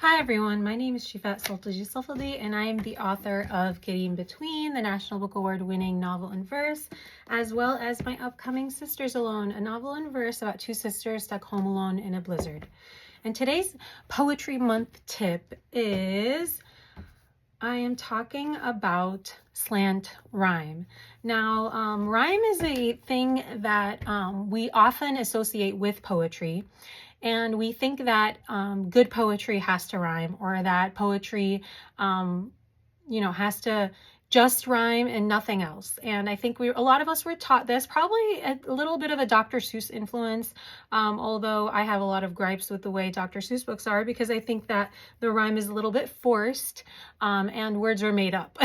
Hi everyone, my name is Shifa Saltagi Safadi and I am the author of Getting Between, the National Book Award winning novel and verse, as well as my upcoming Sisters Alone, a novel and verse about two sisters stuck home alone in a blizzard. And today's Poetry Month tip is I am talking about slant rhyme. Now, rhyme is a thing that we often associate with poetry. And we think that good poetry has to rhyme, or that poetry, has to just rhyme and nothing else. And I think a lot of us were taught this, probably a little bit of a Dr. Seuss influence, although I have a lot of gripes with the way Dr. Seuss books are, because I think that the rhyme is a little bit forced and words are made up.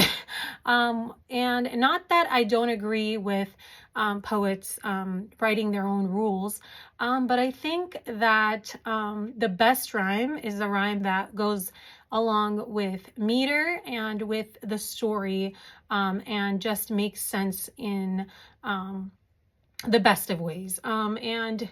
And not that I don't agree with poets writing their own rules, but I think that the best rhyme is the rhyme that goes along with meter and with the story and just makes sense in the best of ways. And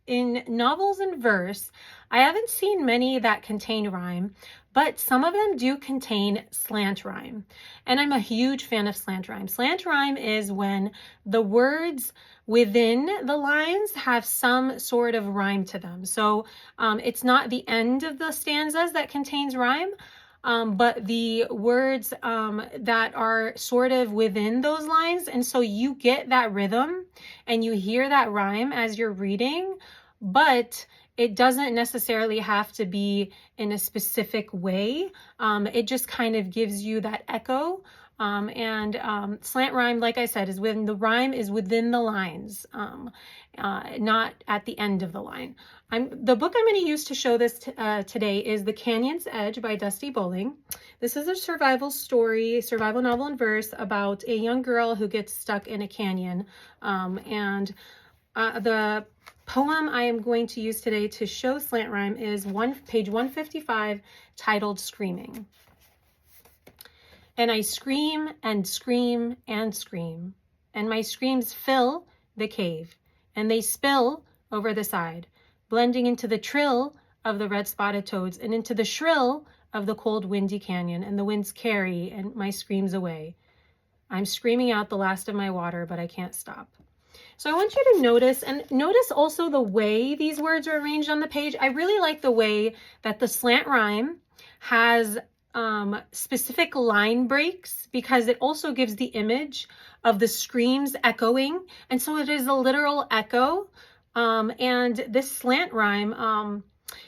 in novels and verse, I haven't seen many that contain rhyme, but some of them do contain slant rhyme. And I'm a huge fan of slant rhyme. Slant rhyme is when the words within the lines have some sort of rhyme to them. So it's not the end of the stanzas that contains rhyme, but the words that are sort of within those lines. And so you get that rhythm and you hear that rhyme as you're reading, but it doesn't necessarily have to be in a specific way. It just kind of gives you that echo. And slant rhyme, like I said, is when the rhyme is within the lines, not at the end of the line. The book I'm going to use to show this today is The Canyon's Edge by Dusty Bowling. This is a survival story, survival novel in verse about a young girl who gets stuck in a canyon. The poem I am going to use today to show slant rhyme is page 155, titled Screaming. And I scream and scream and scream, and my screams fill the cave, and they spill over the side, blending into the trill of the red-spotted toads and into the shrill of the cold, windy canyon, and the winds carry and my screams away. I'm screaming out the last of my water, but I can't stop. So I want you to notice also the way these words are arranged on the page. I really like the way that the slant rhyme has specific line breaks, because it also gives the image of the screams echoing. And so it is a literal echo. And this slant rhyme,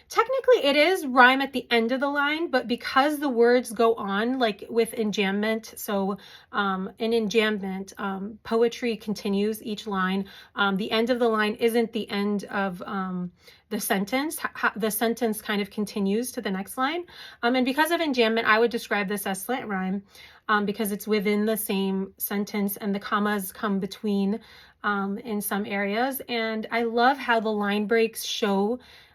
technically it is rhyme at the end of the line, but because the words go on, like with enjambment, so in enjambment, poetry continues each line. The end of the line isn't the end of the sentence. The sentence kind of continues to the next line. And because of enjambment, I would describe this as slant rhyme, because it's within the same sentence and the commas come between in some areas. And I love how the line breaks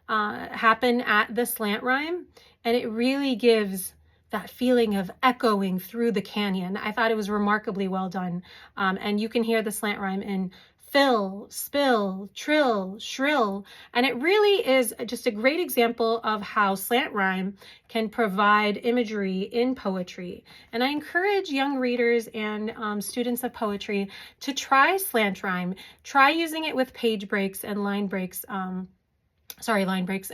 happen at the slant rhyme, and it really gives that feeling of echoing through the canyon. I thought it was remarkably well done. And you can hear the slant rhyme in fill, spill, trill, shrill. And it really is just a great example of how slant rhyme can provide imagery in poetry. And I encourage young readers and students of poetry to try slant rhyme. Try using it with page breaks and line breaks. Line breaks.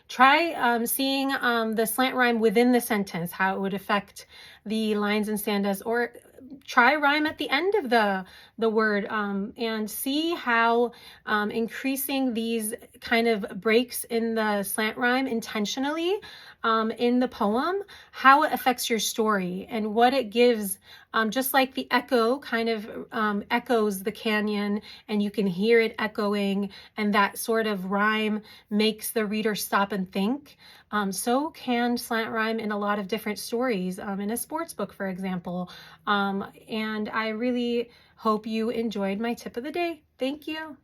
Try seeing the slant rhyme within the sentence, how it would affect the lines and stanzas, or try rhyme at the end of the word, and see how increasing these kind of breaks in the slant rhyme intentionally in the poem, how it affects your story and what it gives. Just like the echo kind of echoes the canyon, and you can hear it echoing, and that sort of rhyme makes the reader stop and think. So can slant rhyme in a lot of different stories, in a sports book, for example. And I really hope you enjoyed my tip of the day. Thank you.